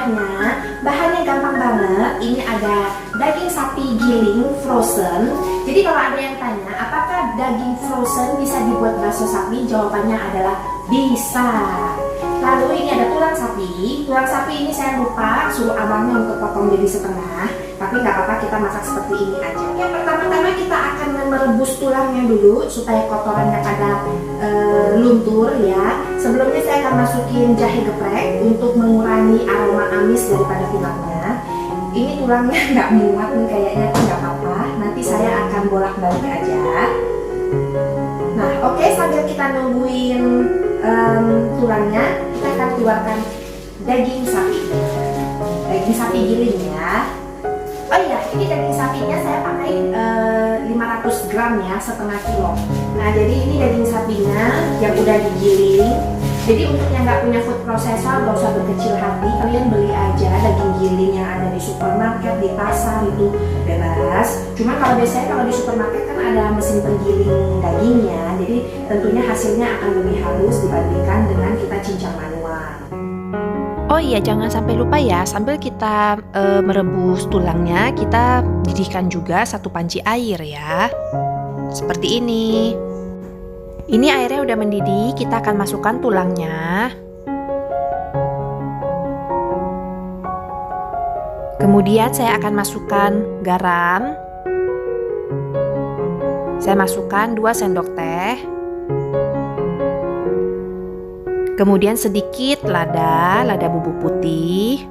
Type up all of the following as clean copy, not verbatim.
kuahnya. Bahannya gampang banget. Ini ada daging sapi giling frozen. Jadi kalau ada yang tanya, apakah daging frozen bisa dibuat bakso sapi? Jawabannya adalah bisa. Lalu ini ada tulang sapi. Tulang sapi ini saya lupa suruh abangnya untuk potong jadi setengah. Tapi nggak apa-apa, kita masak seperti ini aja. Yang pertama-tama kita akan merebus tulangnya dulu supaya kotorannya pada luntur ya. Sebelumnya saya akan masukin jahe geprek untuk mengurangi aroma amis daripada tulangnya. Ini tulangnya nggak muat nih kayaknya, tapi nggak apa-apa. Nanti saya akan bolak-balik aja. Nah, oke, sambil kita nungguin tulangnya, kita akan keluarkan daging sapi. Daging sapi giling ya. Oh iya, ini daging sapinya saya pakai 500 gram ya, setengah kilo. Nah, jadi ini daging sapinya yang udah digiling. Jadi untuk yang nggak punya food processor, nggak usah berkecil hati, kalian beli aja daging giling yang ada di supermarket, di pasar itu bebas. Cuma kalau biasanya kalau di supermarket kan ada mesin penggiling dagingnya, jadi tentunya hasilnya akan lebih halus dibandingkan dengan kita cincang manual. Oh iya, jangan sampai lupa ya, sambil kita merebus tulangnya, kita didihkan juga satu panci air ya. Seperti ini. Ini airnya udah mendidih, kita akan masukkan tulangnya. Kemudian saya akan masukkan garam. Saya masukkan 2 sendok teh. Kemudian sedikit lada bubuk putih.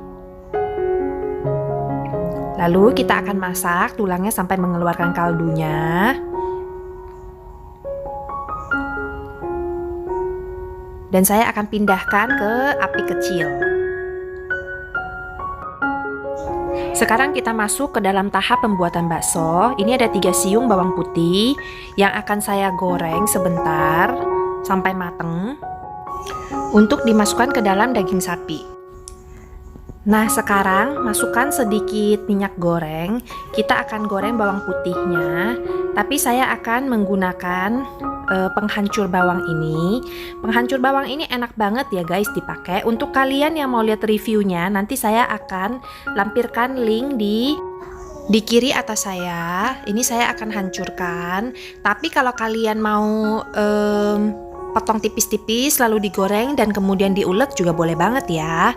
Lalu kita akan masak tulangnya sampai mengeluarkan kaldunya. Dan saya akan pindahkan ke api kecil. Sekarang kita masuk ke dalam tahap pembuatan bakso. Ini ada 3 siung bawang putih yang akan saya goreng sebentar sampai mateng untuk dimasukkan ke dalam daging sapi. Nah, sekarang masukkan sedikit minyak goreng. Kita akan goreng bawang putihnya, tapi saya akan menggunakan penghancur bawang ini. Penghancur bawang ini enak banget ya guys dipakai. Untuk kalian yang mau lihat reviewnya, nanti saya akan lampirkan link di kiri atas saya. Ini saya akan hancurkan. Tapi kalau kalian mau potong tipis-tipis lalu digoreng dan kemudian diulek juga boleh banget ya.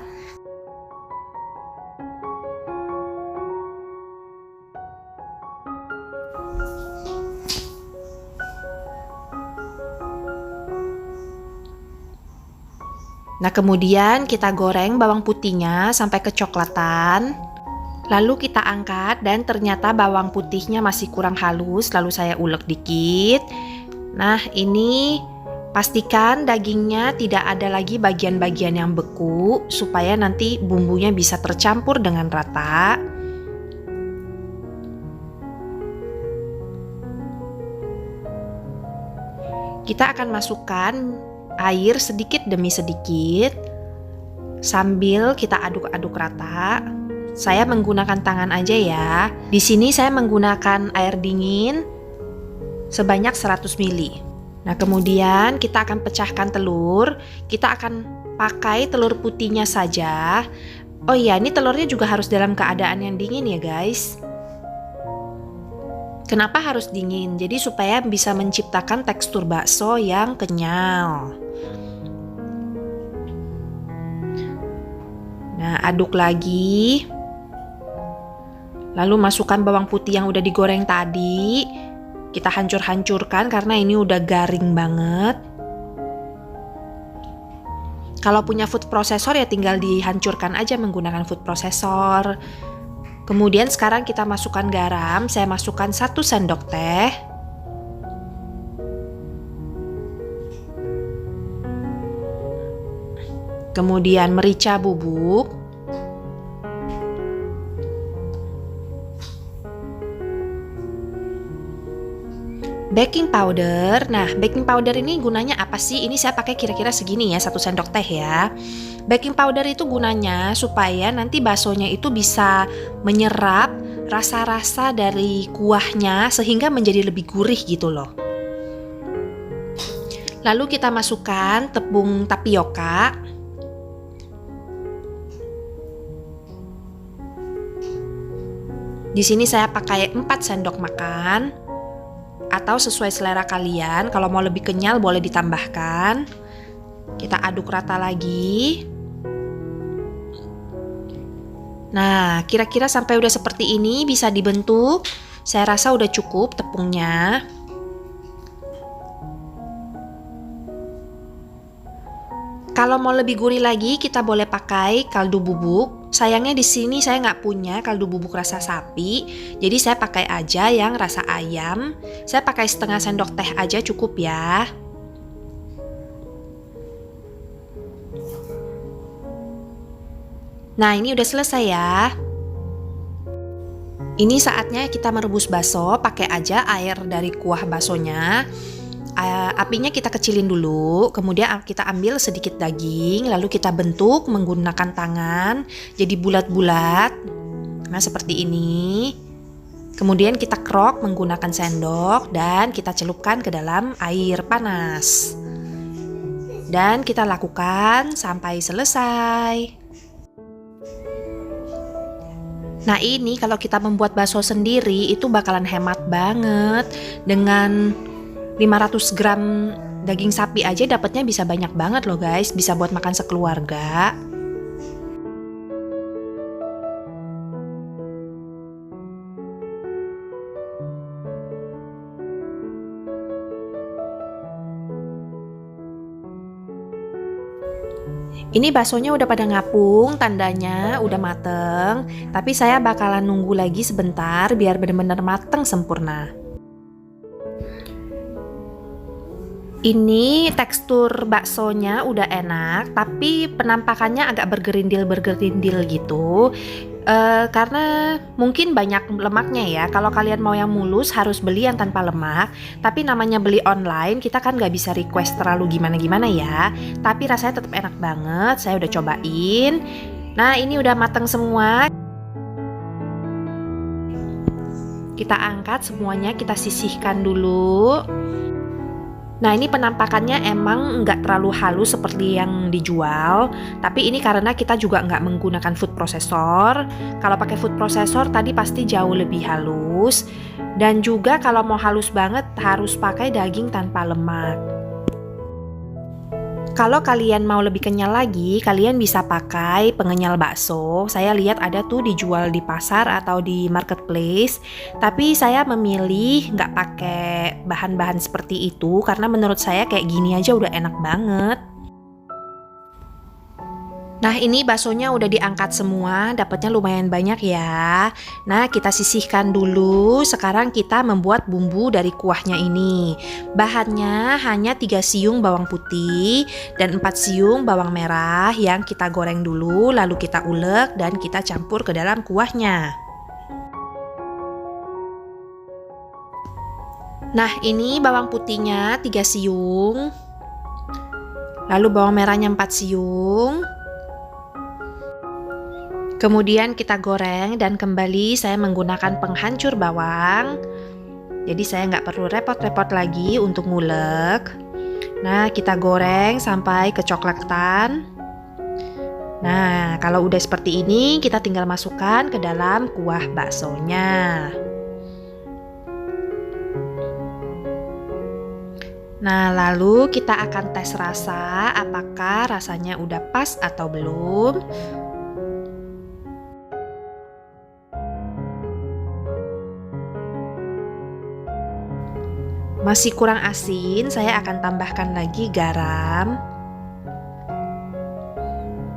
Nah, kemudian kita goreng bawang putihnya sampai kecoklatan. Lalu kita angkat dan ternyata bawang putihnya masih kurang halus, lalu saya ulek dikit. Nah, ini pastikan dagingnya tidak ada lagi bagian-bagian yang beku supaya nanti bumbunya bisa tercampur dengan rata. Kita akan masukkan air sedikit demi sedikit sambil kita aduk-aduk rata. Saya menggunakan tangan aja ya. Di sini saya menggunakan air dingin sebanyak 100 ml. Nah, kemudian kita akan pecahkan telur. Kita akan pakai telur putihnya saja. Oh iya, ini telurnya juga harus dalam keadaan yang dingin ya guys. Kenapa harus dingin? Jadi supaya bisa menciptakan tekstur bakso yang kenyal. Nah, aduk lagi. Lalu masukkan bawang putih yang udah digoreng tadi. Kita hancur-hancurkan karena ini udah garing banget. Kalau punya food processor ya tinggal dihancurkan aja menggunakan food processor. Kemudian sekarang kita masukkan garam. Saya masukkan 1 sendok teh. Kemudian merica bubuk. Baking powder. Nah, baking powder ini gunanya apa sih? Ini saya pakai kira-kira segini ya, 1 sendok teh ya. Baking powder itu gunanya supaya nanti baksonya itu bisa menyerap rasa-rasa dari kuahnya sehingga menjadi lebih gurih gitu loh. Lalu kita masukkan tepung tapioka. Di sini saya pakai 4 sendok makan atau sesuai selera kalian. Kalau mau lebih kenyal boleh ditambahkan. Kita aduk rata lagi. Nah, kira-kira sampai udah seperti ini bisa dibentuk. Saya rasa udah cukup tepungnya. Kalau mau lebih gurih lagi, kita boleh pakai kaldu bubuk. Sayangnya di sini saya nggak punya kaldu bubuk rasa sapi, jadi saya pakai aja yang rasa ayam. Saya pakai setengah sendok teh aja cukup ya. Nah, ini udah selesai ya. Ini saatnya kita merebus bakso, pakai aja air dari kuah baksonya. Apinya kita kecilin dulu, kemudian kita ambil sedikit daging, lalu kita bentuk menggunakan tangan jadi bulat-bulat. Nah, seperti ini. Kemudian kita krok menggunakan sendok dan kita celupkan ke dalam air panas. Dan kita lakukan sampai selesai. Nah, ini kalau kita membuat bakso sendiri itu bakalan hemat banget. Dengan 500 gram daging sapi aja dapatnya bisa banyak banget loh guys, bisa buat makan sekeluarga. Ini baksonya udah pada ngapung, tandanya udah mateng. Tapi saya bakalan nunggu lagi sebentar biar bener-bener mateng sempurna. Ini tekstur baksonya udah enak, tapi penampakannya agak bergerindil gitu. Karena mungkin banyak lemaknya ya. Kalau kalian mau yang mulus harus beli yang tanpa lemak. Tapi namanya beli online, kita kan nggak bisa request terlalu gimana-gimana ya. Tapi rasanya tetap enak banget. Saya udah cobain. Nah, ini udah matang semua. Kita angkat semuanya, kita sisihkan dulu. Nah, ini penampakannya emang nggak terlalu halus seperti yang dijual, tapi ini karena kita juga nggak menggunakan food processor. Kalau pakai food processor tadi pasti jauh lebih halus, dan juga kalau mau halus banget harus pakai daging tanpa lemak. Kalau kalian mau lebih kenyal lagi, kalian bisa pakai pengenyal bakso. Saya lihat ada tuh dijual di pasar atau di marketplace. Tapi saya memilih nggak pakai bahan-bahan seperti itu karena menurut saya kayak gini aja udah enak banget. Nah, ini baksonya udah diangkat semua, dapatnya lumayan banyak ya. Nah, kita sisihkan dulu. Sekarang kita membuat bumbu dari kuahnya ini. Bahannya hanya 3 siung bawang putih dan 4 siung bawang merah yang kita goreng dulu, lalu kita ulek dan kita campur ke dalam kuahnya. Nah, ini bawang putihnya 3 siung. Lalu bawang merahnya 4 siung. Kemudian kita goreng dan kembali saya menggunakan penghancur bawang. Jadi saya nggak perlu repot-repot lagi untuk ngulek. Nah, kita goreng sampai kecoklatan. Nah, kalau udah seperti ini kita tinggal masukkan ke dalam kuah baksonya. Nah, lalu kita akan tes rasa apakah rasanya udah pas atau belum. Masih kurang asin, saya akan tambahkan lagi garam.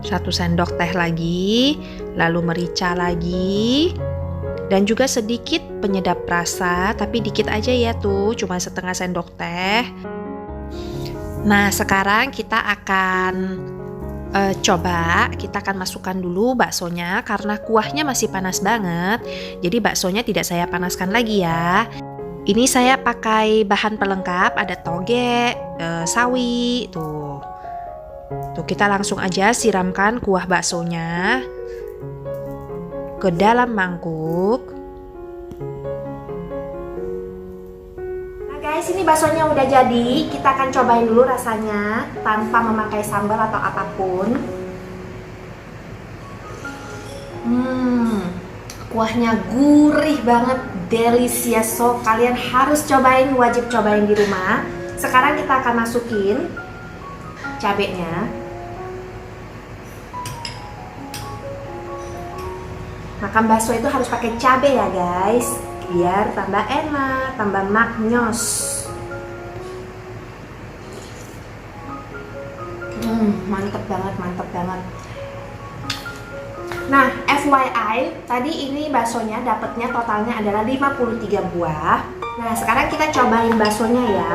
1 sendok teh lagi, lalu merica lagi. Dan juga sedikit penyedap rasa, tapi dikit aja ya tuh, cuma setengah sendok teh. Nah, sekarang kita akan kita akan masukkan dulu baksonya karena kuahnya masih panas banget. Jadi baksonya tidak saya panaskan lagi ya. Ini saya pakai bahan pelengkap, ada toge, sawi, tuh. Tuh kita langsung aja siramkan kuah baksonya ke dalam mangkuk. Nah guys, ini baksonya udah jadi. Kita akan cobain dulu rasanya tanpa memakai sambal atau apapun. Kuahnya gurih banget, delicioso. Kalian harus cobain, wajib cobain di rumah. Sekarang kita akan masukin cabenya. Makan bakso itu harus pakai cabai ya guys, biar tambah enak, tambah maknyos. Mantep banget, mantep banget. Nah, FYI, tadi ini baksonya dapatnya totalnya adalah 53 buah. Nah, sekarang kita cobain baksonya ya.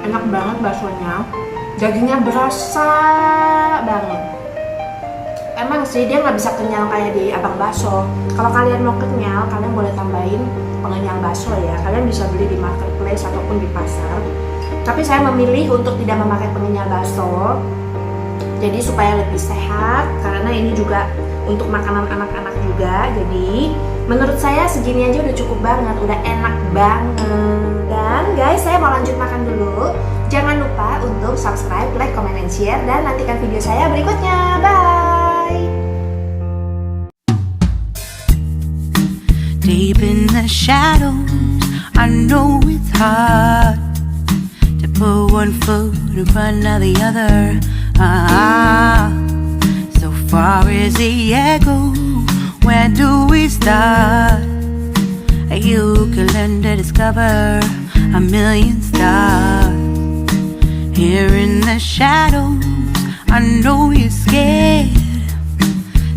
Enak banget baksonya. Dagingnya berasa banget. Emang sih dia nggak bisa kenyal kayak di abang bakso. Kalau kalian mau kenyal, kalian boleh tambahin pengenyal bakso ya. Kalian bisa beli di marketplace ataupun di pasar. Tapi saya memilih untuk tidak memakai pengenyal bakso. Jadi supaya lebih sehat, karena ini juga untuk makanan anak-anak juga. Jadi menurut saya segini aja udah cukup banget, udah enak banget. Dan guys, saya mau lanjut makan dulu. Jangan lupa untuk subscribe, like, comment, and share, dan nantikan video saya berikutnya. Bye! Deep in the shadows, I know it's hard to put one foot in front of the other. So far as the echo, where do we start? You can learn to discover a million stars. Here in the shadows, I know you're scared.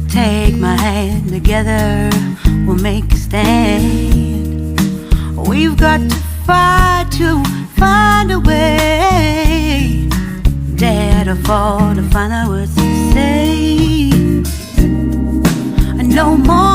Take my hand, together we'll make a stand. We've got to fight to find a way. Dare to fall to find out what to say. No more